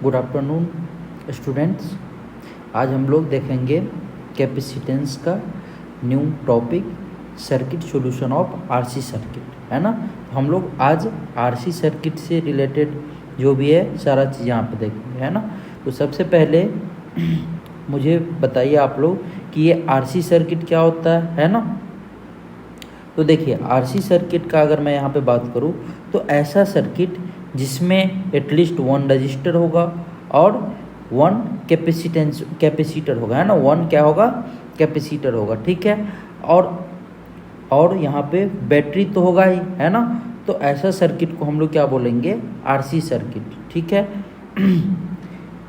Good afternoon students. आज हम लोग देखेंगे कैपेसिटेंस का new topic circuit solution of RC circuit, है ना। हम लोग आज आरसी सर्किट से रिलेटेड जो भी है सारा चीज़ यहाँ पे देखेंगे, है ना। तो सबसे पहले मुझे बताइए आप लोग कि ये आरसी सर्किट क्या होता है ना। तो देखिए आरसी सर्किट का अगर मैं यहाँ पे बात करूँ तो ऐसा सर्किट जिसमें एटलीस्ट वन रजिस्टर होगा और वन कैपेसिटर होगा, है ना। वन क्या होगा, कैपेसिटर होगा, ठीक है। और यहाँ पे बैटरी तो होगा ही, है ना। तो ऐसा सर्किट को हम लोग क्या बोलेंगे, आरसी सर्किट, ठीक है।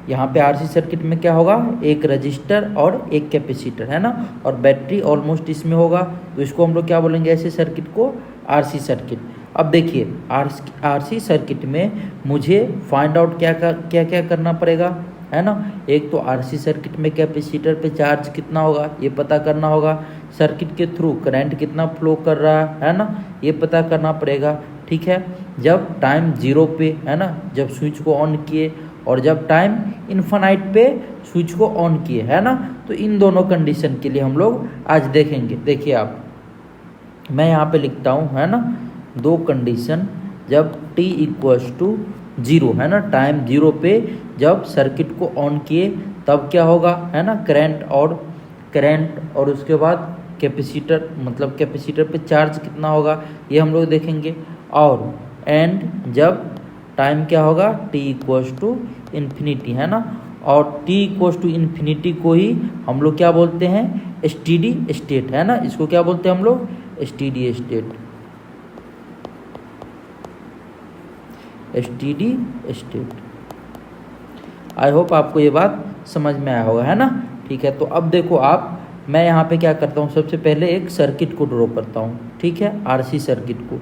यहाँ पे आरसी सर्किट में क्या होगा, एक रजिस्टर और एक कैपेसिटर, है ना, और बैटरी ऑलमोस्ट इसमें होगा, तो इसको हम लोग क्या बोलेंगे, ऐसे सर्किट को आरसी सर्किट। अब देखिए आरसी सर्किट में मुझे फाइंड आउट क्या क्या करना पड़ेगा, है ना। एक तो आरसी सर्किट में कैपेसिटर पे चार्ज कितना होगा ये पता करना होगा, सर्किट के थ्रू करंट कितना फ्लो कर रहा है ना, ये पता करना पड़ेगा, ठीक है। जब टाइम 0 पे, है ना, जब स्विच को ऑन किए, और जब टाइम इन्फिनाइट पे स्विच को ऑन किए, है ना। तो इन दोनों कंडीशन के लिए हम लोग आज देखेंगे। देखिए आप, मैं यहाँ पे लिखता हूँ, है ना, दो कंडीशन जब t इक्वल्स टू 0, है ना, टाइम 0 पे जब सर्किट को ऑन किए तब क्या होगा, है ना, करंट और उसके बाद कैपेसिटर, मतलब कैपेसिटर पे चार्ज कितना होगा ये हम लोग देखेंगे। और एंड जब टाइम क्या होगा, t इक्वल्स टू इन्फिनिटी, है ना। और t इक्वल्स टू इन्फिनिटी को ही हम लोग क्या बोलते हैं, स्टेडी स्टेट, है ना। इसको क्या बोलते हैं हम लोग, steady state, steady state. I hope आपको ये बात समझ में आया होगा, है ना, ठीक है। तो अब देखो आप, मैं यहाँ पे क्या करता हूँ, सबसे पहले एक सर्किट को ड्रॉ करता हूँ, ठीक है, आरसी सर्किट को।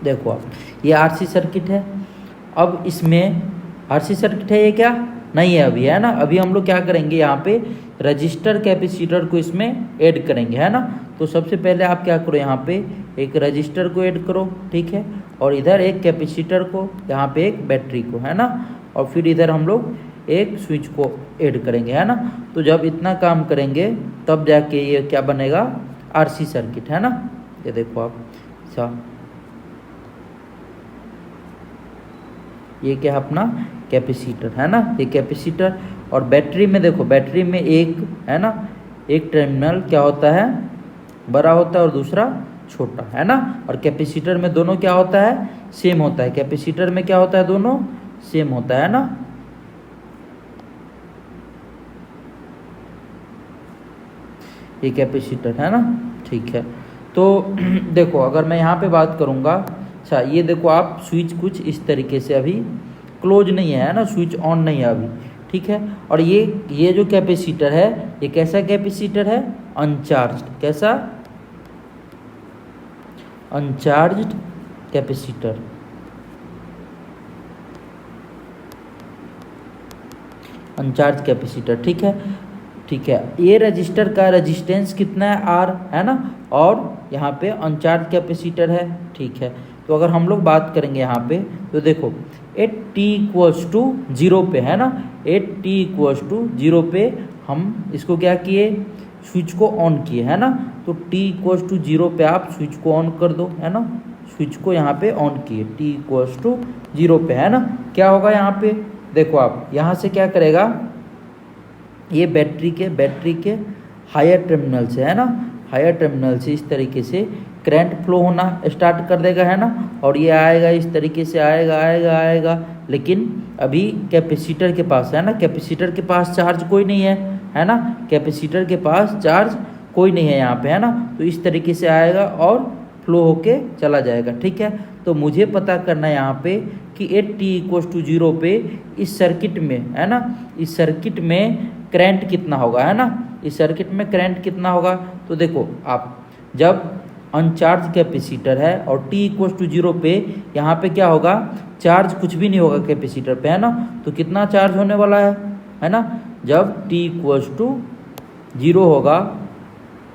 देखो आप, ये आरसी सर्किट है। अब इसमें आरसी सर्किट है, ये क्या नहीं है अभी, है ना। अभी हम लोग क्या करेंगे, यहाँ पे रजिस्टर कैपेसिटर को इसमें ऐड करेंगे, है ना। तो सबसे पहले आप क्या करो, यहाँ पे एक रजिस्टर को ऐड करो, ठीक है, और इधर एक कैपेसिटर को, यहाँ पे एक बैटरी को, है ना, और फिर इधर हम लोग एक स्विच को ऐड करेंगे, है ना। तो जब इतना काम करेंगे तब जाके ये क्या बनेगा, आरसी सर्किट, है ना। ये देखो आप, अच्छा, ये क्या है अपना कैपेसिटर, है ना, ये कैपेसिटर। और बैटरी में देखो, बैटरी में एक, है ना, एक टर्मिनल क्या होता है, बड़ा होता है और दूसरा छोटा, है ना। और कैपेसिटर में दोनों क्या होता है, सेम होता है। कैपेसिटर में क्या होता है, दोनों सेम होता है ना। ये कैपेसिटर है ना, ठीक है। तो देखो अगर मैं यहाँ पे बात करूँगा, अच्छा ये देखो आप, स्विच कुछ इस तरीके से अभी क्लोज नहीं है ना, स्विच ऑन नहीं है अभी, ठीक है। और ये जो कैपेसिटर है, ये कैसा कैपेसिटर है, अनचार्ज्ड, कैसा, अनचार्ज्ड कैपेसिटर, अनचार्ज कैपेसिटर, ठीक है, ठीक है। ये रजिस्टर का रेजिस्टेंस कितना है, R, है ना, और यहाँ पे अनचार्ज कैपेसिटर है, ठीक है। तो अगर हम लोग बात करेंगे यहाँ पे, तो देखो एट t इक्वल्स टू 0 पे, है ना, एट t इक्वल्स टू 0 पे हम इसको क्या किए, स्विच को ऑन किए, है ना। तो t इक्वल्स टू 0 पे आप स्विच को ऑन कर दो, है ना, स्विच को यहाँ पे ऑन किए, t इक्वल्स टू 0 पे, है ना। क्या होगा यहाँ पे, देखो आप यहाँ से क्या करेगा, ये बैटरी के हायर टर्मिनल से, है ना, हायर टर्मिनल से इस तरीके से करंट फ्लो होना स्टार्ट कर देगा, है ना। और ये आएगा इस तरीके से, आएगा, लेकिन अभी कैपेसिटर के पास, है ना, कैपेसिटर के पास चार्ज कोई नहीं है ना, कैपेसिटर के पास चार्ज कोई नहीं है यहाँ पे, है ना। तो इस तरीके से आएगा और फ्लो होके चला जाएगा, ठीक है। तो मुझे पता करना है यहाँ पे कि एट t इक्वल्स टू 0 पे इस सर्किट में, है ना, इस सर्किट में करंट कितना होगा, है ना, इस सर्किट में करंट कितना होगा। तो देखो आप, जब अनचार्ज कैपेसिटर है और t इक्वल्स टू 0 पे यहाँ पे क्या होगा, चार्ज कुछ भी नहीं होगा कैपेसिटर पे, है ना। तो कितना चार्ज होने वाला है ना, जब t इक्वल्स टू 0 होगा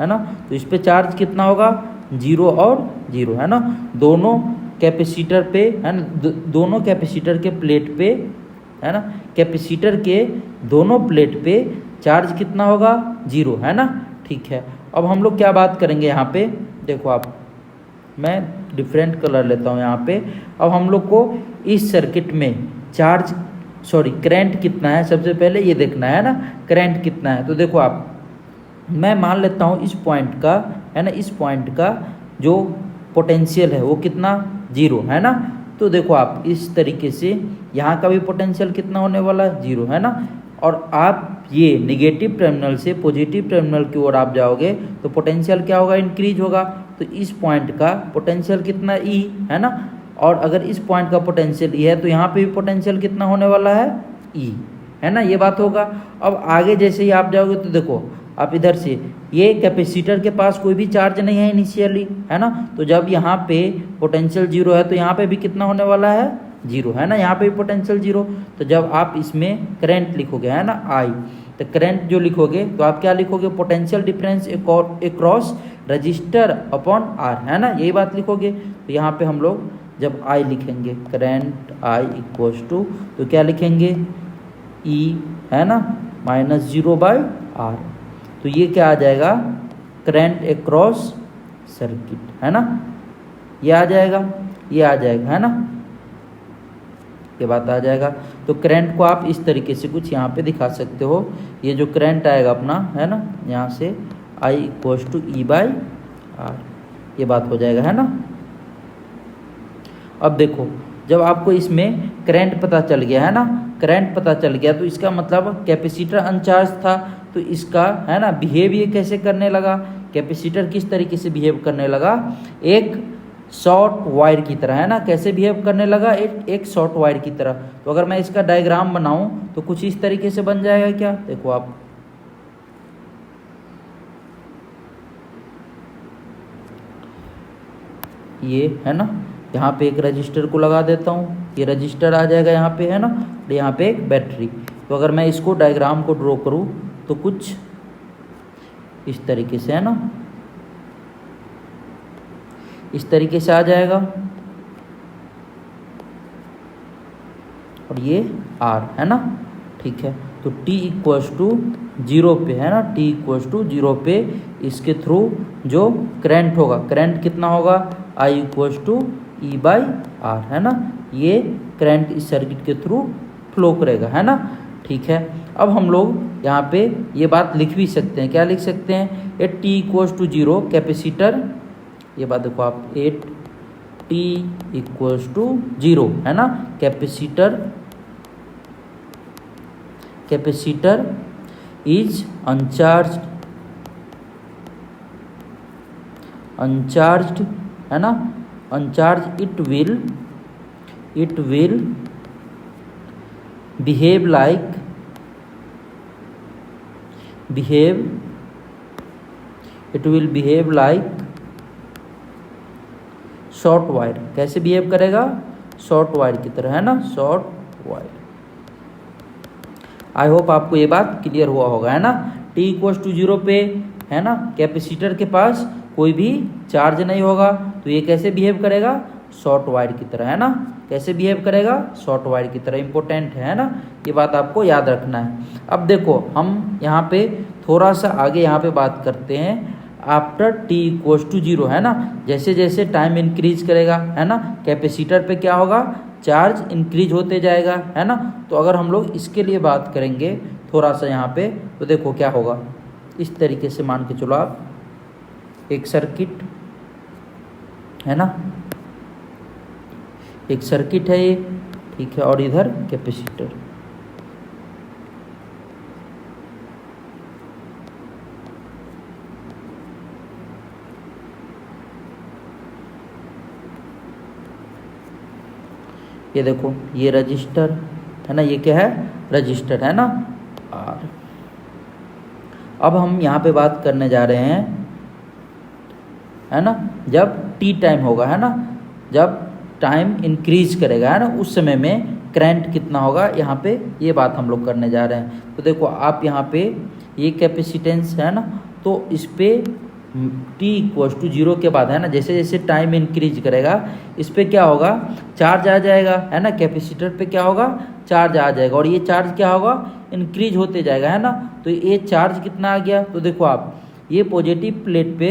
है ना। तो इस पे चार्ज कितना होगा, 0 और 0, है ना। दोनों कैपेसिटर पे, है ना, दोनों कैपेसिटर के प्लेट पे, है ना, कैपेसिटर के दोनों प्लेट पे चार्ज कितना होगा, 0, है ना। ठीक है, अब हम लोग क्या बात करेंगे यहाँ पे, देखो आप, मैं डिफरेंट कलर लेता हूँ यहाँ पे। अब हम लोग को इस सर्किट में करंट कितना है, सबसे पहले ये देखना है ना, करंट कितना है। तो देखो आप, मैं मान लेता हूँ इस पॉइंट का, है ना, इस पॉइंट का जो पोटेंशियल है वो कितना, 0, है ना। तो देखो आप, इस तरीके से यहाँ का भी पोटेंशियल कितना होने वाला है, 0, है ना। और आप ये निगेटिव टर्मिनल से पॉजिटिव टर्मिनल की ओर आप जाओगे तो पोटेंशियल क्या होगा, इंक्रीज होगा। तो इस पॉइंट का पोटेंशियल कितना, E, है ना। और अगर इस पॉइंट का पोटेंशियल E है तो यहाँ पे भी पोटेंशियल कितना होने वाला है, E, है ना। ये बात होगा। अब आगे जैसे ही आप जाओगे तो देखो आप, इधर से ये कैपेसिटर के पास कोई भी चार्ज नहीं है इनिशियली, है ना। तो जब यहाँ पे पोटेंशियल 0 है तो यहाँ पे भी कितना होने वाला है, 0, है ना। यहाँ पे भी पोटेंशियल 0। तो जब आप इसमें करंट लिखोगे, है ना, I, तो करंट जो लिखोगे तो आप क्या लिखोगे, potential difference across register upon R, है ना, यही बात लिखोगे। तो यहाँ पे हम लोग जब I लिखेंगे, करंट I इक्वल्स टू, तो क्या लिखेंगे, E, है ना, -0/R। तो ये क्या आ जाएगा, करंट अक्रॉस सर्किट, है ना, ये आ जाएगा, ये आ जाएगा, है ना, ये बात आ जाएगा। तो करंट को आप इस तरीके से कुछ यहाँ पे दिखा सकते हो। ये जो करंट आएगा अपना, है ना, यहाँ से I इक्वल्स टू E/R, ये बात हो जाएगा, है ना। अब देखो, जब आपको इसमें करंट पता चल गया, है ना, करंट पता चल गया, तो इसका मतलब कैपेसिटर अनचार्ज था। तो इसका, है ना, बिहेव ये कैसे करने लगा, कैपेसिटर किस तरीके से बिहेव करने लगा, एक शॉर्ट वायर की तरह, है ना। कैसे बिहेव करने लगा, एक शॉर्ट वायर की तरह। तो अगर मैं इसका डायग्राम बनाऊं तो कुछ इस तरीके से बन जाएगा क्या, देखो आप, ये, है ना, यहाँ पे एक रजिस्टर को लगा देता हूँ, ये रजिस्टर आ जाएगा यहाँ पे, है ना, और यहाँ पे एक बैटरी। तो अगर मैं इसको डायग्राम को ड्रॉ करूँ तो कुछ इस तरीके से, है ना, इस तरीके से आ जाएगा। और ये R, है ना, ठीक है। तो T इक्वल्स टू 0 पे, है ना, T इक्वल्स टू 0 पे इसके थ्रू जो करंट होगा, करंट कितना होगा, I इक्वल्स टू E/R, है ना। ये करंट इस सर्किट के थ्रू फ्लो करेगा, है ना, ठीक है। अब हम लोग यहाँ पे ये बात लिख भी सकते हैं, क्या लिख सकते हैं, ये T इक्वल्स टू 0 कैपेसिटर, ये बात देखो आप, 8T इक्वल्स टू 0, है ना, कैपेसिटर इज अनचार्ज्ड, है ना, अनचार्ज, it will behave like short wire. कैसे बिहेव करेगा, शॉर्ट वायर की तरह, है ना, शॉर्ट वायर। आई होप आपको ये बात क्लियर हुआ होगा, है ना। T इक्वल्स टू 0 पे, है ना, कैपेसिटर के पास कोई भी चार्ज नहीं होगा, तो ये कैसे बिहेव करेगा, शॉर्ट वायर की तरह, है ना। कैसे बिहेव करेगा, शॉर्ट वायर की तरह, इंपॉर्टेंट है ना, ये बात आपको याद रखना है। अब देखो हम यहाँ पे थोड़ा सा आगे यहाँ पे बात करते हैं, आफ्टर T इक्वल्स टू 0, है ना, जैसे जैसे टाइम इंक्रीज करेगा, है ना, कैपेसिटर पे क्या होगा, चार्ज इंक्रीज होते जाएगा, है ना। तो अगर हम लोग इसके लिए बात करेंगे थोड़ा सा यहाँ पे, तो देखो क्या होगा, इस तरीके से मान के चलो आप, एक सर्किट, है ना, एक सर्किट है ये, ठीक है, और इधर कैपेसिटर। ये देखो, ये रजिस्टर, है ना, ये क्या है, रजिस्टर, है ना, R। अब हम यहाँ पे बात करने जा रहे हैं, है ना, जब T टाइम होगा, है ना, जब टाइम इंक्रीज करेगा, है ना, उस समय में करंट कितना होगा, यहाँ पे ये बात हम लोग करने जा रहे हैं। तो देखो आप यहाँ पे ये कैपेसिटेंस है ना, तो इस पर t इक्वल्स टू 0 के बाद है ना, जैसे जैसे टाइम इंक्रीज करेगा इस पर क्या होगा, चार्ज आ जाएगा है ना, कैपेसिटर पे क्या होगा, चार्ज आ जाएगा, और ये चार्ज क्या होगा, इंक्रीज होते जाएगा है ना। तो ये चार्ज कितना आ गया, तो देखो आप ये पॉजिटिव प्लेट पे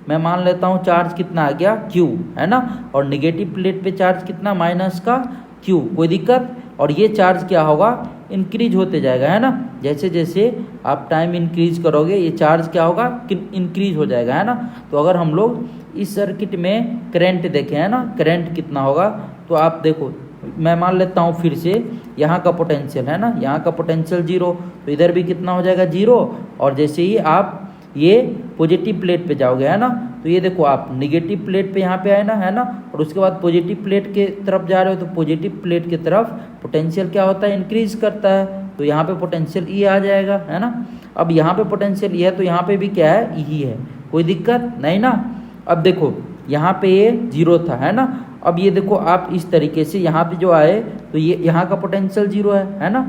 मैं मान लेता हूँ चार्ज कितना आ गया Q है ना, और निगेटिव प्लेट पे चार्ज कितना, माइनस का Q, कोई दिक्कत। और ये चार्ज क्या होगा, इंक्रीज होते जाएगा है ना, जैसे जैसे आप टाइम इंक्रीज करोगे ये चार्ज क्या होगा, इंक्रीज हो जाएगा है ना। तो अगर हम लोग इस सर्किट में करंट देखें है ना, करंट कितना होगा, तो आप देखो मैं मान लेता हूँ फिर से यहाँ का पोटेंशियल है ना, यहाँ का पोटेंशियल 0, तो इधर भी कितना हो जाएगा 0, और जैसे ही आप ये पॉजिटिव प्लेट पे जाओगे है ना, तो ये देखो आप निगेटिव प्लेट पे यहाँ पे आए ना है ना, और उसके बाद पॉजिटिव प्लेट के तरफ जा रहे हो, तो पॉजिटिव प्लेट की तरफ पोटेंशियल क्या होता है, इंक्रीज करता है, तो यहाँ पे पोटेंशियल ई आ जाएगा है ना। अब यहाँ पे पोटेंशियल ई है, तो यहाँ पे भी क्या है, ई है, कोई दिक्कत नहीं ना। अब देखो यहाँ पे ये 0 था है ना, अब ये देखो आप इस तरीके से यहाँ पे जो आए, तो ये यहाँ का पोटेंशियल 0 है ना,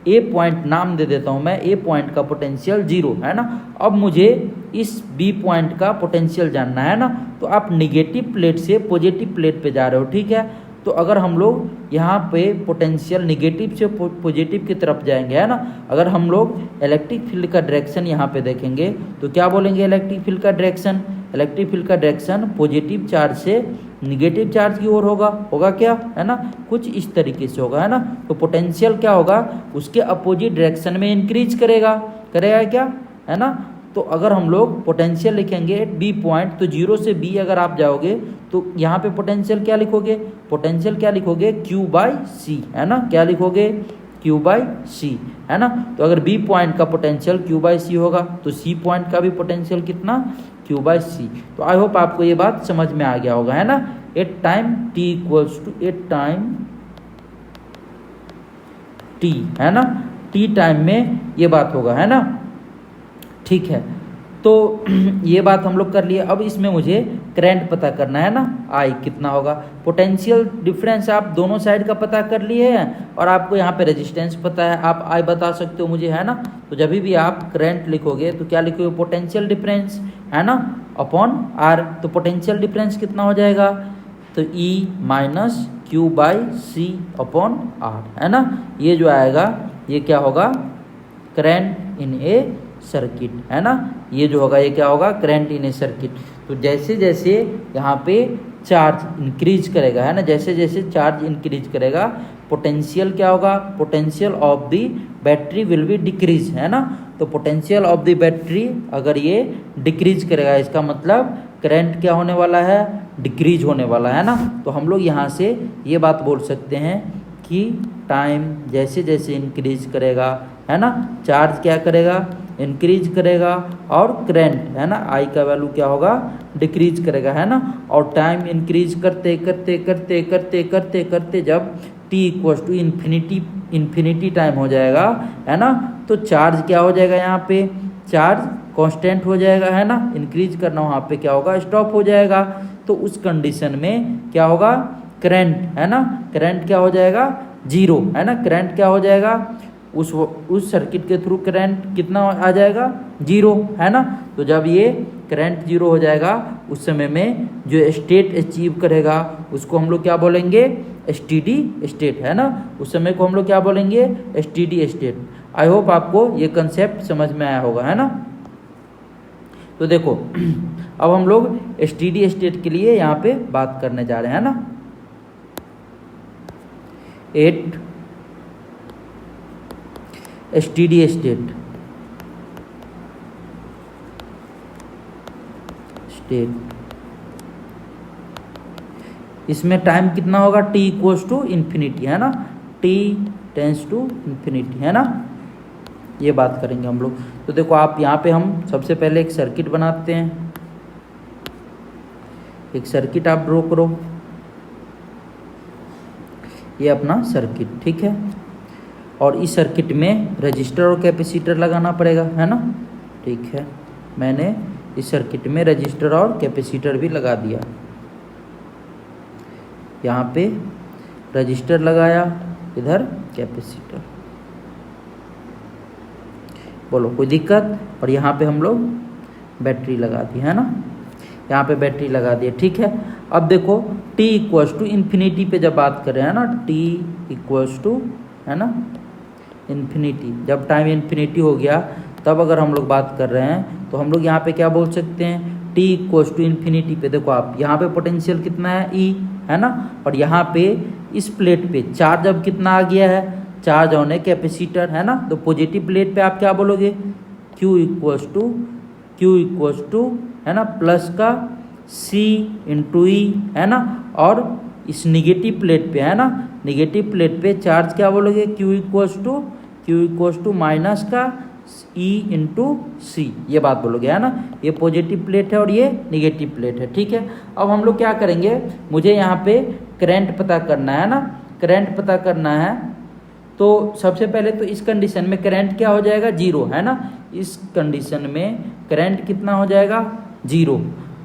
ए पॉइंट नाम दे देता हूँ मैं, ए पॉइंट का पोटेंशियल 0 है ना। अब मुझे इस बी पॉइंट का पोटेंशियल जानना है ना, तो आप निगेटिव प्लेट से पॉजिटिव प्लेट पे जा रहे हो, ठीक है। तो अगर हम लोग यहाँ पे पोटेंशियल निगेटिव से पॉजिटिव की तरफ जाएंगे है ना, अगर हम लोग इलेक्ट्रिक फील्ड का डायरेक्शन यहाँ पे देखेंगे तो क्या बोलेंगे, इलेक्ट्रिक फील्ड का डायरेक्शन, इलेक्ट्रिक फील्ड का डायरेक्शन पॉजिटिव चार्ज से निगेटिव चार्ज की ओर होगा क्या है ना, कुछ इस तरीके से होगा है ना। तो पोटेंशियल क्या होगा, उसके अपोजिट डायरेक्शन में इंक्रीज करेगा क्या है ना। तो अगर हम लोग पोटेंशियल लिखेंगे बी पॉइंट, तो 0 से B अगर आप जाओगे तो यहाँ पे पोटेंशियल क्या लिखोगे, Q/C है ना, क्या लिखोगे, Q/C है ना। तो अगर B पॉइंट का पोटेंशियल Q/C होगा तो C पॉइंट का भी पोटेंशियल कितना, Q/C। तो आई होप आपको ये बात समझ में आ गया होगा है ना। At time t equals to t है ना, t टाइम में ये बात होगा है ना, ठीक है। तो ये बात हम लोग कर लिए। अब इसमें मुझे करंट पता करना है ना, I कितना होगा, पोटेंशियल डिफरेंस आप दोनों साइड का पता कर लिए हैं, और आपको यहाँ पे रेजिस्टेंस पता है, आप I बता सकते हो मुझे है ना। तो जब भी आप करंट लिखोगे तो क्या लिखोगे, पोटेंशियल डिफरेंस है ना अपॉन R। तो पोटेंशियल डिफरेंस कितना हो जाएगा, तो E minus Q/C upon R है ना। ये जो आएगा ये क्या होगा, करंट इन ए सर्किट है ना, ये जो होगा ये क्या होगा, करंट इन ए सर्किट। तो जैसे जैसे यहाँ पे चार्ज इंक्रीज करेगा है ना, जैसे जैसे चार्ज इंक्रीज करेगा पोटेंशियल क्या होगा, potential of the battery will be decrease है ना। तो पोटेंशियल ऑफ द बैटरी अगर ये डिक्रीज करेगा, इसका मतलब करंट क्या होने वाला है, डिक्रीज होने वाला है ना। तो हम लोग यहाँ से ये बात बोल सकते हैं कि टाइम जैसे जैसे इंक्रीज करेगा है ना, चार्ज क्या करेगा, इंक्रीज करेगा, और करंट है ना I का वैल्यू क्या होगा, डिक्रीज करेगा है ना। और टाइम इंक्रीज करते करते करते करते करते करते जब t equals to infinity time हो जाएगा है ना, तो चार्ज क्या हो जाएगा, यहाँ पे चार्ज कांस्टेंट हो जाएगा है ना, इंक्रीज करना वहाँ पे क्या होगा, स्टॉप हो जाएगा। तो उस कंडीशन में क्या होगा, करंट है ना, करंट क्या हो जाएगा, 0 है ना, करंट क्या हो जाएगा, उस सर्किट के थ्रू करंट कितना आ जाएगा, 0 है ना। तो जब ये करंट 0 हो जाएगा उस समय में जो स्टेट अचीव करेगा उसको हम लोग क्या बोलेंगे, स्टेडी स्टेट है ना, उस समय को हम लोग क्या बोलेंगे, स्टेडी स्टेट। आई होप आपको ये कंसेप्ट समझ में आया होगा है ना। तो देखो अब हम लोग स्टेडी स्टेट के लिए यहाँ पे बात करने जा रहे हैं ना। 8 स्टेडी स्टेट इसमें टाइम कितना होगा, t इक्वल्स टू इन्फिनिटी है ना, t टेंस टू इन्फिनिटी है ना, ये बात करेंगे हम लोग। तो देखो आप यहाँ पे हम सबसे पहले एक सर्किट बनाते हैं, एक सर्किट आप ड्रॉ करो, ये अपना सर्किट ठीक है। और इस सर्किट में रजिस्टर और कैपेसिटर लगाना पड़ेगा है ना, ठीक है। मैंने इस सर्किट में रजिस्टर और कैपेसिटर भी लगा दिया, यहाँ पे रजिस्टर लगाया, इधर कैपेसिटर, बोलो कोई दिक्कत। और यहाँ पे हम लोग बैटरी लगा दी है ना, यहाँ पे बैटरी लगा दी, ठीक है। अब देखो t इक्वल्स टू इन्फिनिटी पे जब बात कर रहे हैं ना, t इक्वल्स टू है ना इन्फिनिटी, जब टाइम इन्फिनिटी हो गया तब अगर हम लोग बात कर रहे हैं तो हम लोग यहाँ पे क्या बोल सकते हैं, t इक्वल्स टू इन्फिनिटी पे देखो आप यहाँ पे पोटेंशियल कितना है E है ना, और यहाँ पे इस प्लेट पे चार्ज अब कितना आ गया है, चार्ज ऑन ए कैपेसिटर है ना, तो पॉजिटिव प्लेट पे आप क्या बोलोगे Q इक्वल्स टू है ना प्लस का C इंटू ई है ना, और इस निगेटिव प्लेट पे है ना, निगेटिव प्लेट पे चार्ज क्या बोलोगे Q इक्वल्स टू माइनस का E इंटू सी, ये बात बोलोगे है ना। ये पॉजिटिव प्लेट है और ये निगेटिव प्लेट है, ठीक है। अब हम लोग क्या करेंगे, मुझे यहाँ पे करंट पता करना है ना, करंट पता करना है तो सबसे पहले तो इस कंडीशन में करंट क्या हो जाएगा, जीरो है ना, इस कंडीशन में करंट कितना हो जाएगा, जीरो।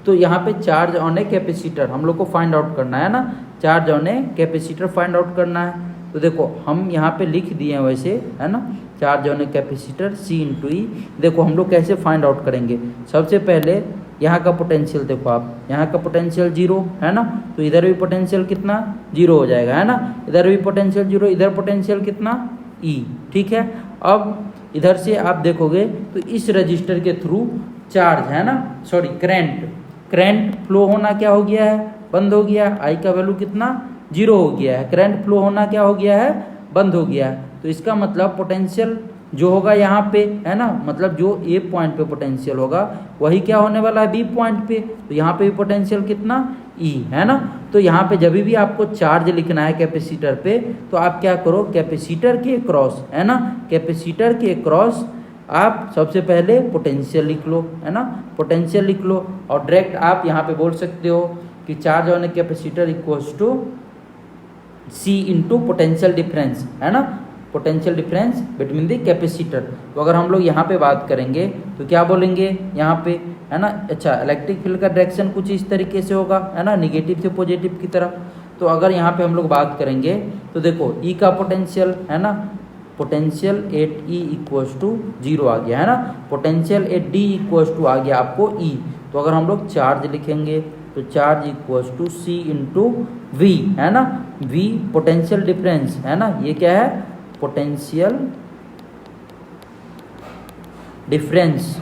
तो यहाँ पे चार्ज ऑन ए कैपेसिटर हम लोग को फाइंड आउट करना है ना, charge on a capacitor find out करना है। तो देखो हम यहाँ पे लिख दिए हैं वैसे है ना, charge on a capacitor C into E. देखो हम लोग कैसे फाइंड आउट करेंगे, सबसे पहले यहाँ का पोटेंशियल देखो आप, यहाँ का पोटेंशियल जीरो है ना, तो इधर भी पोटेंशियल कितना जीरो हो जाएगा है ना, इधर भी पोटेंशियल जीरो, इधर पोटेंशियल कितना E, ठीक है। अब इधर से आप देखोगे तो इस रजिस्टर के थ्रू चार्ज है ना, सॉरी करंट फ्लो होना क्या हो गया है, बंद हो गया, आई का वैल्यू कितना जीरो हो गया है, करंट फ्लो होना क्या हो गया है, बंद हो गया है। तो इसका मतलब पोटेंशियल जो होगा यहाँ पे है ना, मतलब जो ए पॉइंट पे पोटेंशियल होगा वही क्या होने वाला है बी पॉइंट पे, तो यहाँ पे भी पोटेंशियल कितना ई है ना। तो यहाँ पे जब भी आपको चार्ज लिखना है कैपेसिटर पे तो आप क्या करो, कैपेसिटर के क्रॉस है ना, कैपेसिटर के क्रॉस आप सबसे पहले पोटेंशियल लिख लो है ना, पोटेंशियल लिख लो और डायरेक्ट आप यहाँ पे बोल सकते हो कि charge on a capacitor equals to C into potential difference है ना, potential difference between the capacitor. तो अगर हम लोग यहाँ पे बात करेंगे तो क्या बोलेंगे यहाँ पे है ना, अच्छा इलेक्ट्रिक फील्ड का डायरेक्शन कुछ इस तरीके से होगा है ना, निगेटिव से पॉजिटिव की तरफ। तो अगर यहाँ पे हम लोग बात करेंगे तो देखो E का पोटेंशियल है ना, potential at E equals to zero आ गया है ना, potential at D equals to आ गया आपको E। तो अगर हम लोग चार्ज लिखेंगे तो charge equals to C into V है ना, V पोटेंशियल डिफरेंस है ना, ये क्या है पोटेंशियल डिफरेंस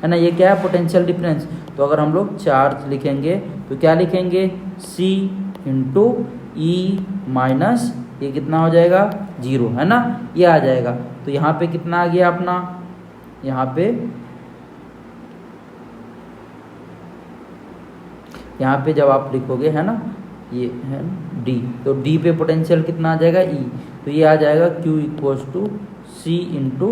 है ना, ये क्या है पोटेंशियल डिफरेंस। तो अगर हम लोग चार्ज लिखेंगे तो क्या लिखेंगे C इंटू E माइनस ये कितना हो जाएगा जीरो है ना, ये आ जाएगा। तो यहाँ पे कितना आ गया अपना, यहाँ पे जब आप लिखोगे है ना, ये है D, तो D पे पोटेंशियल कितना आ जाएगा E, तो ये आ जाएगा Q equals to C into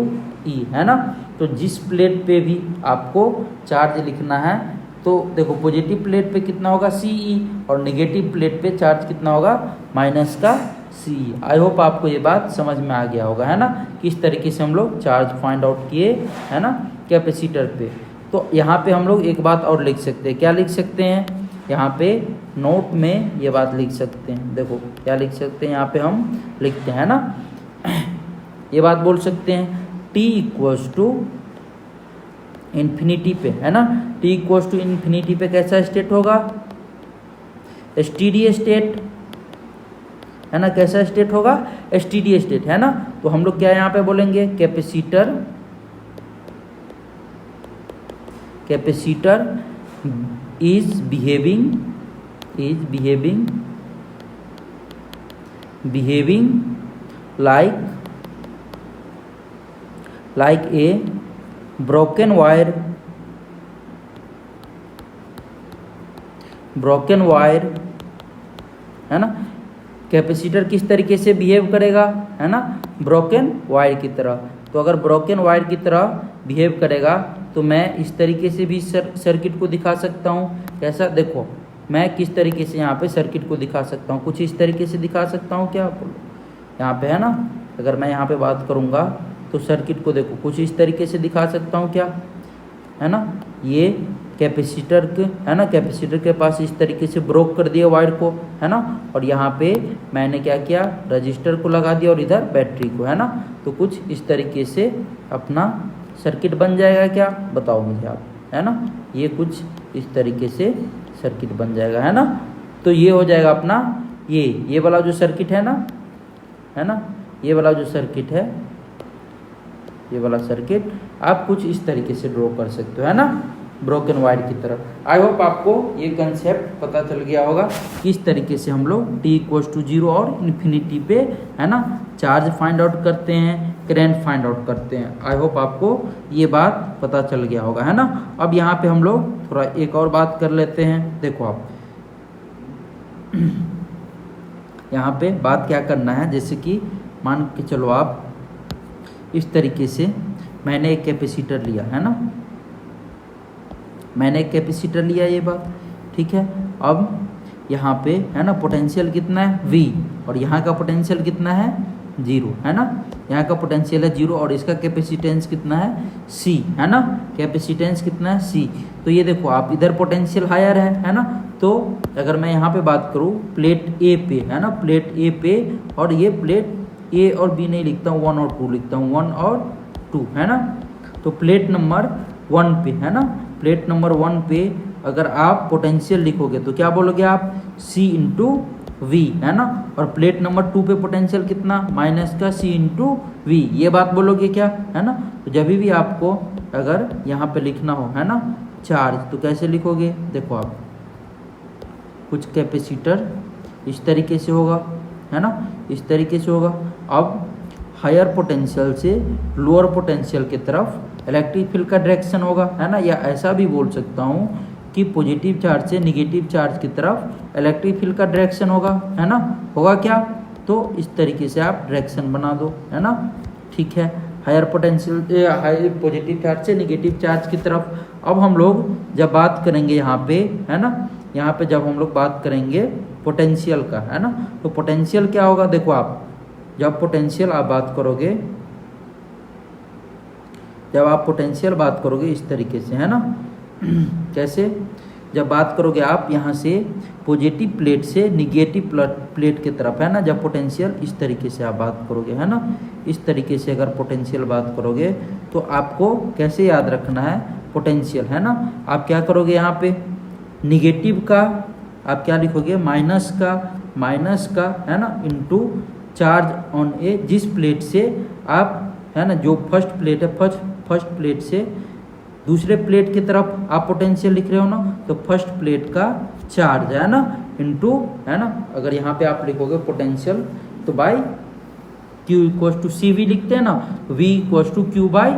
E है ना। तो जिस प्लेट पे भी आपको चार्ज लिखना है तो देखो पॉजिटिव प्लेट पे कितना होगा CE और नेगेटिव प्लेट पे चार्ज कितना होगा माइनस का CE। आई होप आपको ये बात समझ में आ गया होगा है ना, किस तरीके से हम लोग चार्ज फाइंड आउट किए है ना कैपेसिटर पे। तो यहाँ पे हम लोग एक बात और लिख सकते हैं, क्या लिख सकते हैं, यहाँ पे नोट में ये बात लिख सकते हैं, देखो क्या लिख सकते हैं, यहाँ पे हम लिखते हैं ना, ये बात बोल सकते हैं T इक्वल्स टू इन्फिनिटी पे है ना, T इक्वल्स टू इन्फिनिटी पे कैसा स्टेट होगा, स्टीडी स्टेट है ना, कैसा स्टेट होगा स्टीडी स्टेट है ना। तो हम लोग क्या यहाँ पे बोलेंगे, capacitor is behaving like a broken wire है ना। कैपेसिटर किस तरीके से बिहेव करेगा है ना, ब्रोकन वायर की तरह। तो अगर ब्रोकन वायर की तरह बिहेव करेगा तो मैं इस तरीके से भी सर्किट को दिखा सकता हूँ। कैसा, देखो मैं किस तरीके से यहाँ पे सर्किट को दिखा सकता हूँ, कुछ इस तरीके से दिखा सकता हूँ क्या, यहाँ पे है ना, अगर मैं यहाँ पे बात करूँगा तो सर्किट को देखो कुछ इस तरीके से दिखा सकता हूँ क्या, है ना। ये कैपेसिटर के है ना, कैपेसिटर के पास इस तरीके से ब्रोक कर दिया वायर को है ना, और यहाँ पे मैंने क्या किया, रजिस्टर को लगा दिया और इधर बैटरी को है ना। तो कुछ इस तरीके से अपना सर्किट बन जाएगा क्या, बताओ मुझे आप, है ना। ये कुछ इस तरीके से सर्किट बन जाएगा, है ना। तो ये हो जाएगा अपना ये वाला जो सर्किट है ना, ये वाला जो सर्किट है, ये वाला सर्किट आप कुछ इस तरीके से ड्रॉ कर सकते हो, है ना, ब्रोकन वायर की तरफ। आई होप आपको ये कंसेप्ट पता चल गया होगा किस तरीके से हम लोग t=0 और इन्फिनिटी पे, है ना, चार्ज फाइंड आउट करते हैं, करंट फाइंड आउट करते हैं। आई होप आपको ये बात पता चल गया होगा, है ना। अब यहाँ पे हम लोग थोड़ा एक और बात कर लेते हैं। देखो आप यहाँ पे बात क्या करना है, जैसे कि मान के चलो आप इस तरीके से मैंने एक कैपेसिटर लिया, है ना, मैंने एक कैपेसिटर लिया, ये बात ठीक है। अब यहाँ पे है ना पोटेंशियल कितना है V, और यहाँ का पोटेंशियल कितना है 0, है ना, यहाँ का पोटेंशियल है 0 और इसका कैपेसिटेंस कितना है C, है ना, कैपेसिटेंस कितना है C। तो ये देखो आप इधर पोटेंशियल हायर है ना। तो अगर मैं यहाँ पे बात करूँ प्लेट A पे, है ना, प्लेट A पे, और ये प्लेट A और B नहीं लिखता हूँ, 1 और 2 लिखता हूँ, 1 और 2, है ना। तो प्लेट नंबर 1 पे, है ना, प्लेट नंबर 1 पे अगर आप पोटेंशियल लिखोगे तो क्या बोलोगे आप C इंटू V, है ना। और प्लेट नंबर 2 पे पोटेंशियल कितना माइनस का C इंटू V, ये बात बोलोगे क्या, है ना। तो जब भी आपको अगर यहाँ पे लिखना हो, है ना, चार्ज, तो कैसे लिखोगे, देखो आप कुछ कैपेसिटर इस तरीके से होगा, है ना, इस तरीके से होगा। अब हायर पोटेंशियल से लोअर पोटेंशियल की तरफ इलेक्ट्रिक फील्ड का डायरेक्शन होगा, है ना, या ऐसा भी बोल सकता हूँ कि पॉजिटिव चार्ज से निगेटिव चार्ज की तरफ इलेक्ट्रिक फील्ड का डायरेक्शन होगा, है ना, होगा क्या। तो इस तरीके से आप डायरेक्शन बना दो, है ना, ठीक है, higher potential high positive charge से निगेटिव चार्ज की तरफ। अब हम लोग जब बात करेंगे यहाँ पे, है ना, यहाँ पे जब हम लोग बात करेंगे पोटेंशियल का, है ना, तो पोटेंशियल क्या होगा, देखो आप जब पोटेंशियल आप बात करोगे, जब आप पोटेंशियल बात करोगे इस तरीके से, है ना, कैसे, जब बात करोगे आप यहाँ से पॉजिटिव प्लेट से निगेटिव प्लेट की तरफ, है ना, जब पोटेंशियल इस तरीके से आप बात करोगे, है ना, इस तरीके से अगर पोटेंशियल बात करोगे तो आपको कैसे याद रखना है पोटेंशियल, है ना। आप क्या करोगे यहाँ पे निगेटिव का आप क्या लिखोगे माइनस का, है ना, इनटू चार्ज ऑन ए, जिस प्लेट से आप, है ना, जो फर्स्ट प्लेट है, फर्स्ट प्लेट से दूसरे प्लेट की तरफ आप पोटेंशियल लिख रहे हो ना, तो फर्स्ट प्लेट का चार्ज, है ना, इनटू, है ना, अगर यहाँ पे आप लिखोगे पोटेंशियल तो by Q equals to C V लिखते हैं ना, V equals to Q by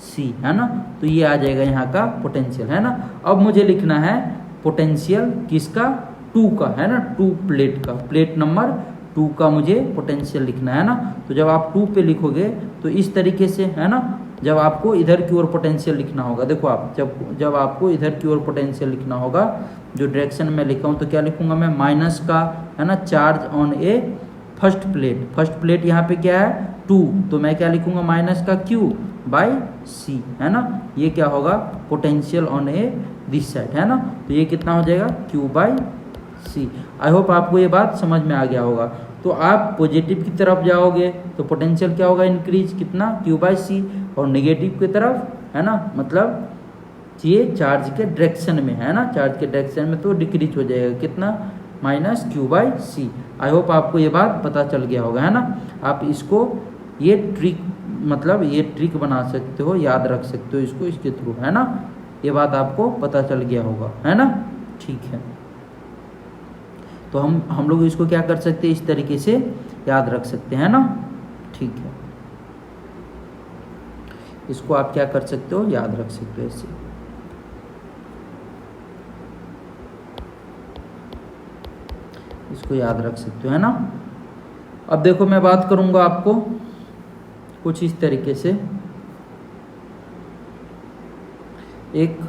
C, है ना। तो ये आ जाएगा यहाँ का पोटेंशियल, है ना। अब मुझे लिखना है पोटेंशियल किसका 2 का, है ना, 2 प्लेट का, प्लेट नंबर 2 का मुझे पोटेंशियल लिखना है ना। तो जब आप 2 पे लिखोगे तो इस तरीके से, है ना, जब आपको इधर की ओर पोटेंशियल लिखना होगा, देखो आप जब आपको इधर की ओर पोटेंशियल लिखना होगा, जो डायरेक्शन में लिखा हूँ तो क्या लिखूंगा मैं माइनस का, है ना, charge on A first plate यहाँ पे क्या है 2, तो मैं क्या लिखूंगा माइनस का Q बाई C, है ना। ये क्या होगा potential on A this side, है ना। तो ये कितना हो जाएगा Q by C। I hope आपको ये बात समझ में आ गया होगा। तो आप पॉजिटिव की तरफ जाओगे तो पोटेंशियल क्या होगा इंक्रीज कितना Q बाई C, और नेगेटिव की तरफ, है ना, मतलब ये चार्ज के डायरेक्शन में, है ना, चार्ज के डायरेक्शन में तो डिक्रीज हो जाएगा कितना minus Q by C। I hope आपको ये बात पता चल गया होगा, है ना। आप इसको ये ट्रिक मतलब ये ट्रिक बना सकते हो, याद रख सकते हो इसको इसके थ्रू, है ना। ये बात आपको पता चल गया होगा, है ना, ठीक है। तो हम लोग इसको क्या कर सकते हैं इस तरीके से याद रख सकते हैं ना, ठीक है। इसको आप क्या कर सकते हो याद रख सकते हो ऐसे। इसको याद रख सकते हो, है ना। अब देखो मैं बात करूंगा आपको कुछ इस तरीके से, एक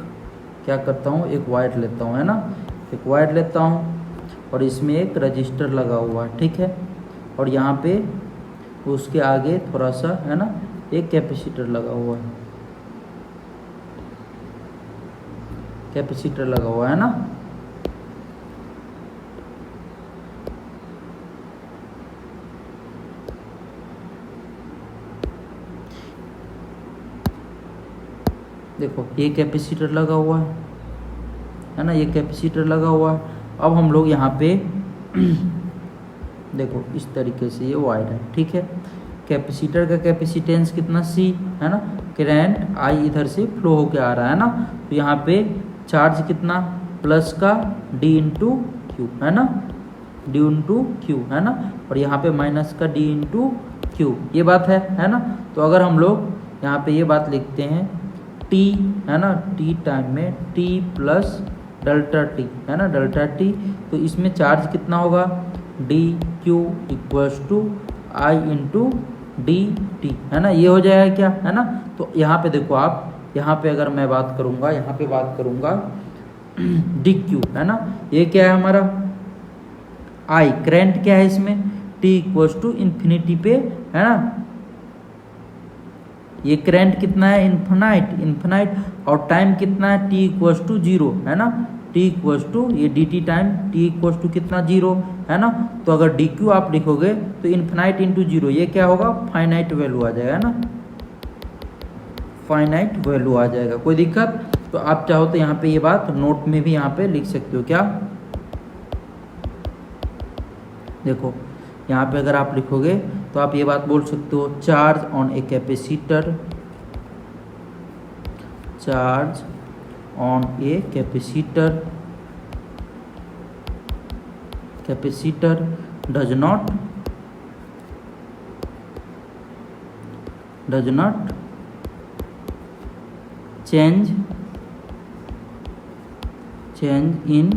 क्या करता हूँ एक वायर लेता हूँ, है ना, एक वायर लेता हूँ और इसमें एक रजिस्टर लगा हुआ है, ठीक है, और यहाँ पे उसके आगे थोड़ा सा, है ना, एक कैपेसिटर लगा हुआ है, कैपेसिटर लगा हुआ है ना। देखो ये कैपेसिटर लगा हुआ है ना, ये कैपेसिटर लगा हुआ है। अब हम लोग यहाँ पे देखो इस तरीके से ये वायर है, ठीक है। कैपेसिटर का कैपेसिटेंस कितना C है ना, करंट I इधर से फ्लो होके आ रहा है ना, तो यहाँ पे चार्ज कितना प्लस का D इंटू क्यू है ना, D इंटू क्यू है ना, और यहाँ पे माइनस का D इंटू क्यू, ये बात है ना। तो अगर हम लोग यहाँ पे ये बात लिखते हैं T है ना, T टाइम में T प्लस डेल्टा T है ना, डेल्टा T, तो इसमें चार्ज कितना होगा d q equals to i into d t है ना, ये हो जाएगा क्या है ना। तो यहाँ पे देखो आप, यहाँ पे अगर मैं बात करूँगा, यहाँ पे बात करूँगा डी क्यू है ना, ये क्या है हमारा आई, करंट क्या है इसमें टी इक्वल्स टू इन्फिनिटी पे है ना, ये करंट कितना है इन्फिनाइट, और टाइम कितना है टी इक्वल्स टू जीरो है ना, टी इक्वल्स टू ये d t time t equals to कितना जीरो है ना। तो अगर डी क्यू आप लिखोगे तो इन्फिनाइट इंटू जीरो, ये क्या होगा फाइनाइट वैल्यू आ जाएगा ना, फाइनाइट वैल्यू आ जाएगा। कोई दिक्कत? तो आप चाहो तो यहाँ पे ये बात नोट में भी यहाँ पे लिख सकते हो क्या, देखो यहाँ पे अगर आप लिखोगे तो आप ये बात बोल सकते हो, charge on a capacitor, charge on a capacitor, capacitor does not change in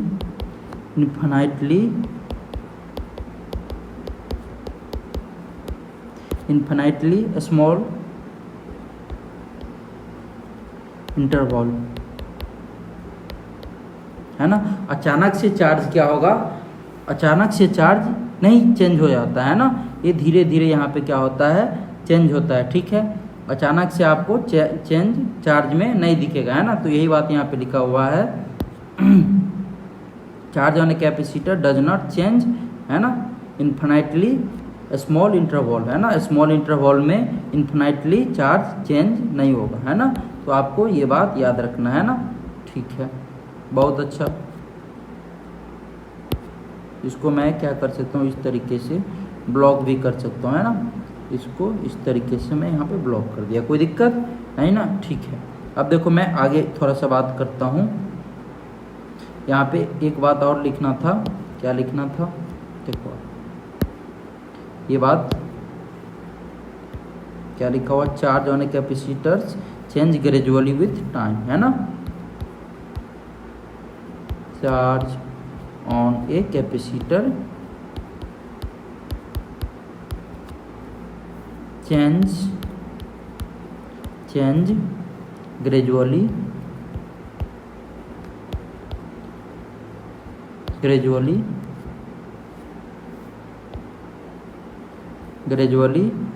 infinitely small interval है ना। अचानक से चार्ज क्या होगा, अचानक से चार्ज नहीं चेंज हो जाता है ना, ये धीरे धीरे यहाँ पे क्या होता है चेंज होता है, ठीक है। अचानक से आपको चेंज चार्ज में नहीं दिखेगा है ना, तो यही बात यहाँ पे लिखा हुआ है, charge on a capacitor does not change है ना इन्फिनाइटली स्मॉल इंटरवल है ना, स्मॉल इंटरवल में इन्फिनाइटली चार्ज चेंज नहीं होगा है ना। तो आपको ये बात याद रखना है ना, ठीक है, बहुत अच्छा। इसको मैं क्या कर सकता हूँ, इस तरीके से ब्लॉक भी कर सकता हूँ है ना, इसको इस तरीके से मैं यहाँ पे ब्लॉक कर दिया, कोई दिक्कत नहीं ना, ठीक है। अब देखो मैं आगे थोड़ा सा बात करता हूँ, यहाँ पे एक बात और लिखना था, क्या लिखना था, देखो ये बात क्या लिखा हुआ, charge on a capacitors change gradually with time है ना, charge on a capacitor change gradually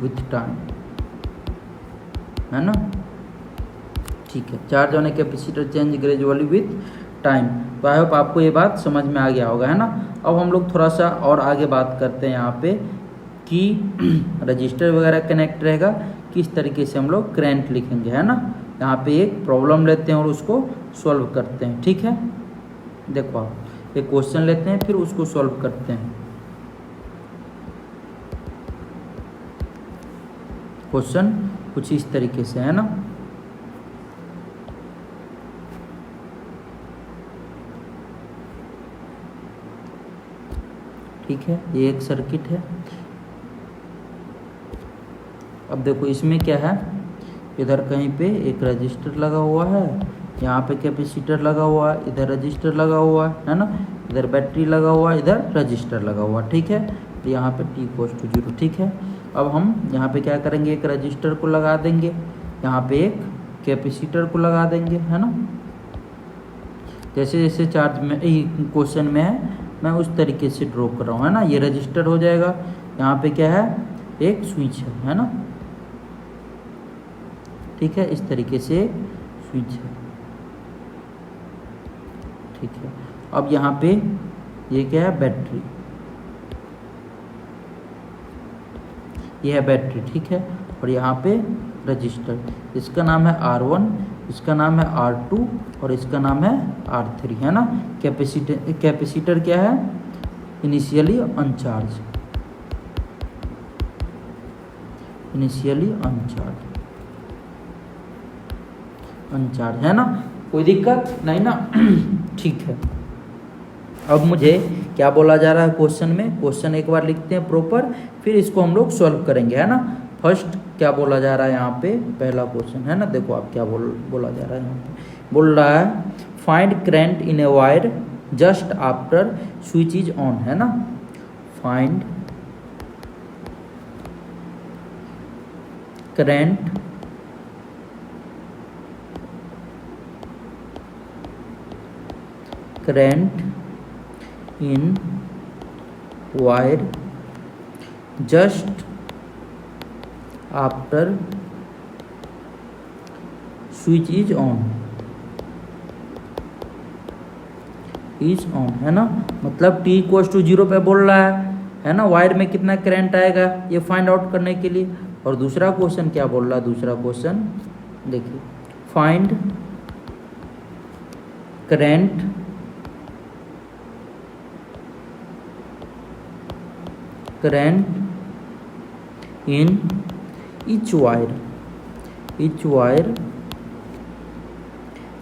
with time है ना, ठीक है। Charge on a capacitor change gradually with time. तो आई होप आपको ये बात समझ में आ गया होगा है ना। अब हम लोग थोड़ा सा और आगे बात करते हैं यहाँ पे कि रजिस्टर वगैरह कनेक्ट रहेगा, किस तरीके से हम लोग करंट लिखेंगे है ना। यहाँ पे एक प्रॉब्लम लेते हैं और उसको सॉल्व करते हैं, ठीक है। देखो आप एक क्वेश्चन लेते हैं फिर उसको सॉल्व करते हैं। क्वेश्चन कुछ इस तरीके से है ना, ठीक है, ये एक सर्किट है। अब देखो इसमें क्या है, इधर कहीं पे एक रजिस्टर लगा हुआ है, यहाँ पे कैपेसिटर लगा हुआ है, इधर रजिस्टर लगा हुआ है ना, इधर बैटरी लगा हुआ है, इधर रजिस्टर लगा हुआ है, ठीक है। तो यहाँ पे t = 0, ठीक है। अब हम यहाँ पे क्या करेंगे, एक रजिस्टर को लगा देंगे, यहाँ पे एक कैपेसिटर को लगा देंगे है ना। जैसे जैसे चार्ज में क्वेश्चन में है मैं उस तरीके से ड्रॉ कर रहा हूँ है ना। ये रजिस्टर हो जाएगा, यहाँ पे क्या है एक स्विच है ना, ठीक है, इस तरीके से स्विच है, ठीक है। अब यहाँ पे ये क्या है बैटरी, ये है बैटरी, ठीक है। और यहाँ पे रजिस्टर। इसका नाम है R1, इसका नाम है R2 और इसका नाम है R3, है ना। कैपेसिटर क्या है? इनिशियली अनचार्ज, इनिशियली अनचार्ज, है ना। कोई दिक्कत नहीं ना? ठीक है। अब मुझे क्या बोला जा रहा है क्वेश्चन में? क्वेश्चन एक बार लिखते हैं प्रॉपर, फिर इसको हम लोग सॉल्व करेंगे, है ना। फर्स्ट क्या बोला जा रहा है यहाँ पे? पहला क्वेश्चन, है ना। देखो आप क्या बोला जा रहा है यहाँ पे। बोल रहा है find current in a wire just after switch is on, है ना। Find current in wire just after switch is on, है ना। मतलब t इक्वल्स टू 0 पे बोल रहा है ना। वायर में कितना करंट आएगा ये फाइंड आउट करने के लिए। और दूसरा क्वेश्चन क्या बोल रहा है? दूसरा क्वेश्चन देखिए, find current in each wire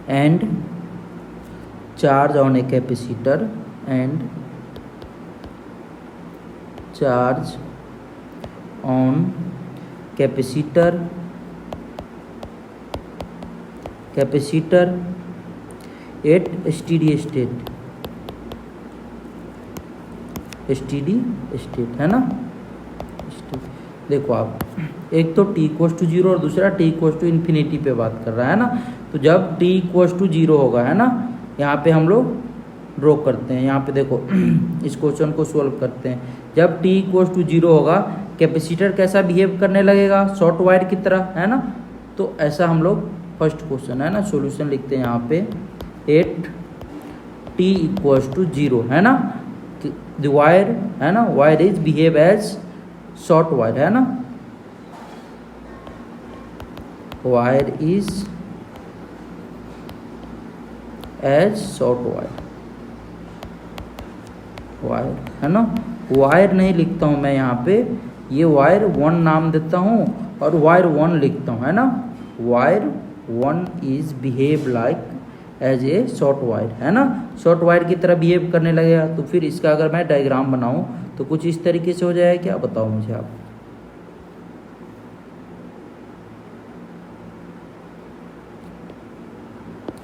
and charge on a capacitor and charge on capacitor at steady state, है ना। देखो आप, एक तो t इक्वल्स टू 0 और दूसरा t इक्वल्स टू इन्फिनिटी पे बात कर रहा है ना। तो जब t इक्वल्स टू 0 होगा, है ना, यहाँ पे हम लोग ड्रॉ करते हैं। यहाँ पे देखो इस क्वेश्चन को सॉल्व करते हैं। जब t इक्वल्स टू 0 होगा, कैपेसिटर कैसा बिहेव करने लगेगा? शॉर्ट वायर की तरह, है ना। तो ऐसा हम लोग फर्स्ट क्वेश्चन, है ना, सॉल्यूशन लिखते हैं यहाँ पे। एट t इक्वल्स टू 0, है ना। द वायर, है ना, wire is behave as short wire, है ना। Wire is as short wire, है ना। वायर नहीं लिखता हूं मैं यहाँ पे, ये वायर 1 नाम देता हूँ और वायर 1 लिखता हूँ, है ना। Wire 1 is behave like as a short wire, है ना। शॉर्ट वायर की तरह बिहेव करने लगेगा। तो फिर इसका अगर मैं डायग्राम बनाऊं तो कुछ इस तरीके से हो जाएगा। क्या बताओ मुझे आप?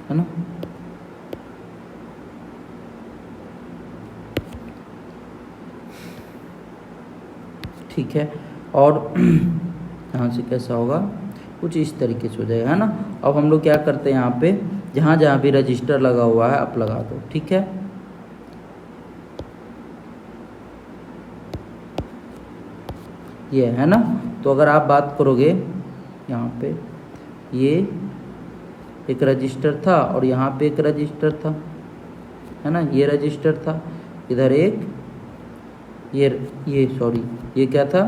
है ना। ठीक है। और यहाँ से कैसा होगा? कुछ इस तरीके से हो जाएगा, है ना। अब हम लोग क्या करते हैं, यहाँ पे जहाँ जहाँ भी रजिस्टर लगा हुआ है आप लगा दो, ठीक है। ये है ना। तो अगर आप बात करोगे यहाँ पे, ये एक रजिस्टर था और यहाँ पे एक रजिस्टर था, है ना। ये रजिस्टर था, इधर एक ये सॉरी ये क्या था?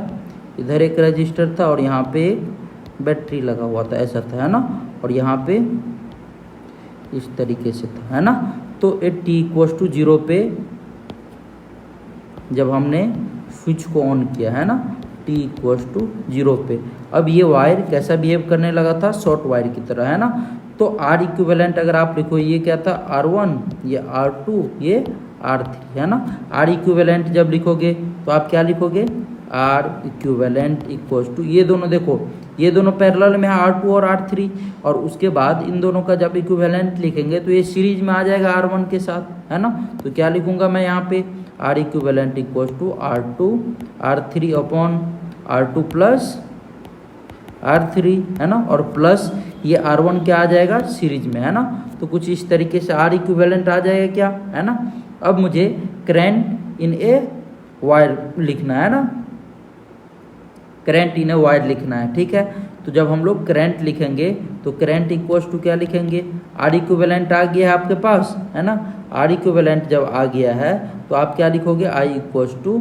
इधर एक रजिस्टर था और यहाँ पे एक बैटरी लगा हुआ था, ऐसा था, है ना। और यहाँ पे इस तरीके से था, है ना। तो t इक्वल्स टू 0 पे जब हमने स्विच को ऑन किया, है ना, t इक्वल्स टू 0 पे, अब ये वायर कैसा बिहेव करने लगा था? शॉर्ट वायर की तरह, है ना। तो R इक्विवेलेंट अगर आप लिखो, ये क्या था? R1, ये R2, ये R3, है ना। R इक्विवेलेंट जब लिखोगे तो आप क्या लिखोगे? R इक्विवेलेंट इक्वल्स टू, ये दोनों देखो, ये दोनों पैरेलल में है, R2 और R3, और उसके बाद इन दोनों का जब इक्विवेलेंट लिखेंगे तो ये सीरीज में आ जाएगा R1 के साथ, है ना। तो क्या लिखूंगा मैं यहाँ पे? R equivalent equals to R2 R3 upon R2 plus R3, है ना, और प्लस ये R1 क्या आ जाएगा? सीरीज में, है ना। तो कुछ इस तरीके से R इक्विवेलेंट आ जाएगा, क्या, है ना। अब मुझे करंट इन ए वायर लिखना है ना, करंट इन ए वायर लिखना है, ठीक है। तो जब हम लोग करंट लिखेंगे तो करंट इक्वल्स टू क्या लिखेंगे? R इक्विवेलेंट आ गया है आपके पास, है ना। R इक्विवेलेंट जब आ गया है तो आप क्या लिखोगे? I इक्वल्स टू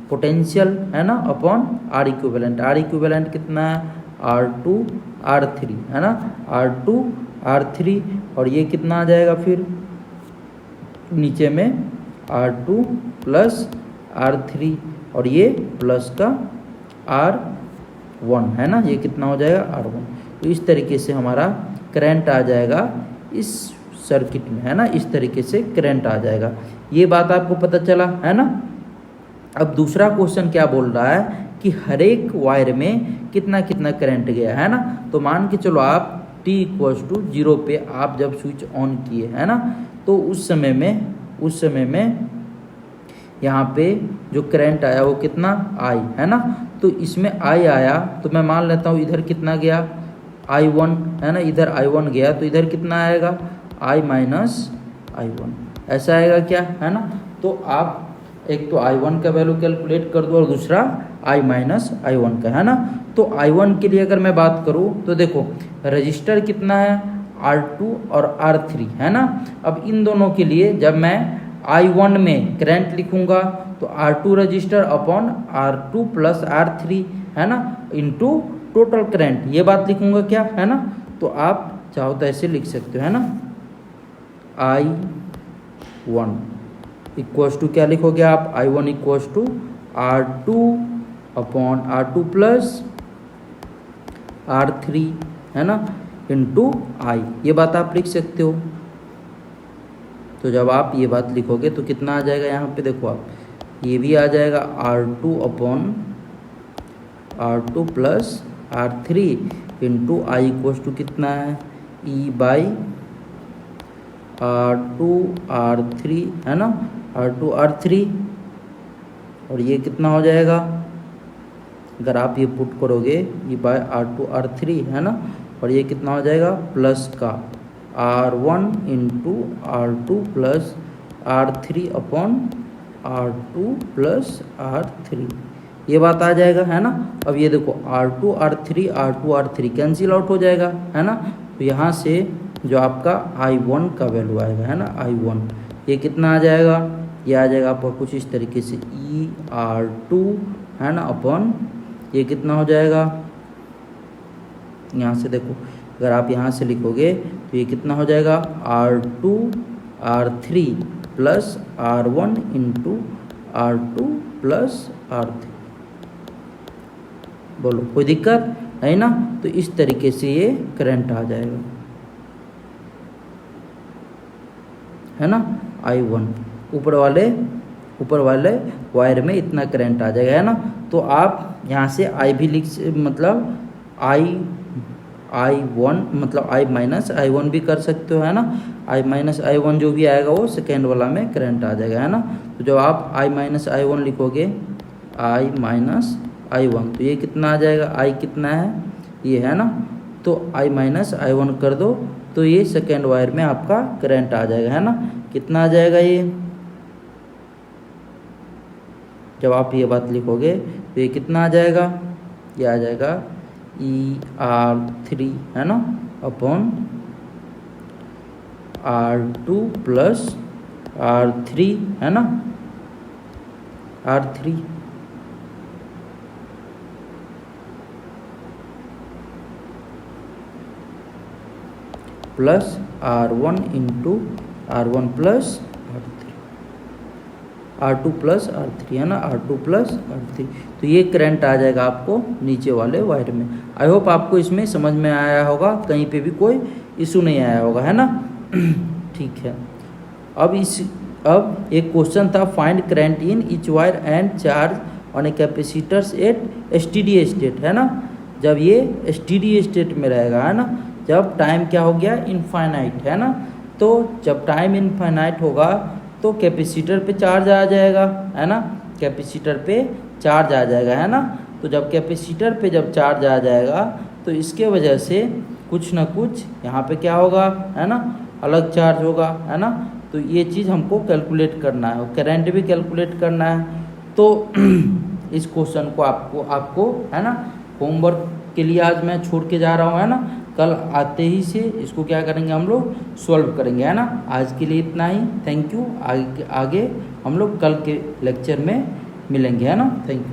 पोटेंशियल, है ना, upon R equivalent. R equivalent कितना है? R2 R3 है ना, R2 R3, और ये कितना आ जाएगा फिर नीचे में R2 प्लस R3 और ये प्लस का R1 है ना, ये कितना हो जाएगा R1। तो इस तरीके से हमारा करंट आ जाएगा इस सर्किट में है ना, इस तरीके से करंट आ जाएगा। ये बात आपको पता चला है ना। अब दूसरा क्वेश्चन क्या बोल रहा है कि हर एक वायर में कितना कितना करंट गया है ना। तो मान के चलो आप t = 0 पे आप जब स्विच ऑन किए है ना, तो उस समय में यहाँ पे जो करंट आया वो कितना I है ना। तो इसमें I आया तो मैं मान लेता हूँ इधर कितना गया I1 है ना, इधर I1 गया तो इधर कितना आएगा I - I1, ऐसा आएगा क्या है ना। तो आप एक तो I1 का वैल्यू कैलकुलेट कर दो और दूसरा I - I1 का है ना। तो I1 के लिए अगर मैं बात करूँ तो देखो रजिस्टर कितना है R2 और R3 है ना। अब इन दोनों के लिए जब मैं I1 में करंट लिखूंगा तो R2 register upon R2 plus R3 है ना इनटू टोटल करंट, ये बात लिखूंगा क्या है ना। तो आप चाहो तो ऐसे लिख सकते हो है ना, I1 इक्वल्स टू क्या लिखोगे आप, I1 equals to R2 upon R2 plus R3 है ना इनटू I, ये बात आप लिख सकते हो। तो जब आप ये बात लिखोगे तो कितना आ जाएगा यहाँ पे देखो आप, ये भी आ जाएगा R2 upon R2 plus R3 into I equals to कितना है E/R2 R3 है ना, R2 R3, और ये कितना हो जाएगा अगर आप ये पुट करोगे E/R2 R3 है ना, और ये कितना हो जाएगा प्लस का R1 into R2 plus R3 upon R2 plus R3, ये बात आ जाएगा है ना। अब ये देखो R2 R3 कैंसिल आउट हो जाएगा है ना। तो यहाँ से जो आपका I1 का वैल्यू आएगा है ना, I1 ये कितना आ जाएगा, ये आ जाएगा आपका कुछ इस तरीके से ER2 है ना अपॉन ये कितना हो जाएगा, यहाँ से देखो अगर आप यहाँ से लिखोगे तो ये कितना हो जाएगा R2 R3 plus R1 into R2 plus R3। बोलो कोई दिक्कत है ना। तो इस तरीके से ये करंट आ जाएगा है ना, I1 ऊपर वाले वायर में इतना करंट आ जाएगा है ना। तो आप यहाँ से I भी लिख मतलब I1 मतलब I - I1 भी कर सकते हो है ना। I - I1 जो भी आएगा वो सेकेंड वाला में करंट आ जाएगा है ना। तो जब आप I - I1 लिखोगे I - I1 तो ये कितना आ जाएगा, I कितना है ये है ना, तो I - I1 कर दो तो ये सेकेंड वायर में आपका करंट आ जाएगा है ना। कितना आ जाएगा ये, जब आप ये बात लिखोगे तो ये कितना आ जाएगा, ये आ जाएगा ER3 है ना अपॉन R2 प्लस R3 है ना, R3 plus R1 into R1 plus R2 plus R3 है ना, R2 प्लस R3। तो ये करंट आ जाएगा आपको नीचे वाले वायर में। आई होप आपको इसमें समझ में आया होगा, कहीं पे भी कोई इशू नहीं आया होगा है ना। ठीक है। अब एक क्वेश्चन था find current in each wire and charge on a capacitors at steady state है ना। जब ये स्टेडी स्टेट में रहेगा है ना, जब टाइम क्या हो गया इनफाइनाइट है ना, तो जब टाइम इनफाइनाइट होगा तो कैपेसिटर पे चार्ज आ जाएगा है ना, कैपेसिटर पे चार्ज आ जाएगा है ना। तो जब कैपेसिटर पे जब चार्ज आ जाएगा तो इसके वजह से कुछ ना कुछ यहाँ पे क्या होगा है ना, अलग चार्ज होगा है ना। तो ये चीज़ हमको कैलकुलेट करना है, करंट भी कैलकुलेट करना है। तो इस क्वेश्चन को आपको है ना होमवर्क के लिए आज मैं छोड़ के जा रहा हूँ है ना। कल आते ही से इसको क्या करेंगे हम लोग सॉल्व करेंगे है ना। आज के लिए इतना ही, थैंक यू। आगे हम लोग कल के लेक्चर में मिलेंगे है ना, थैंक यू।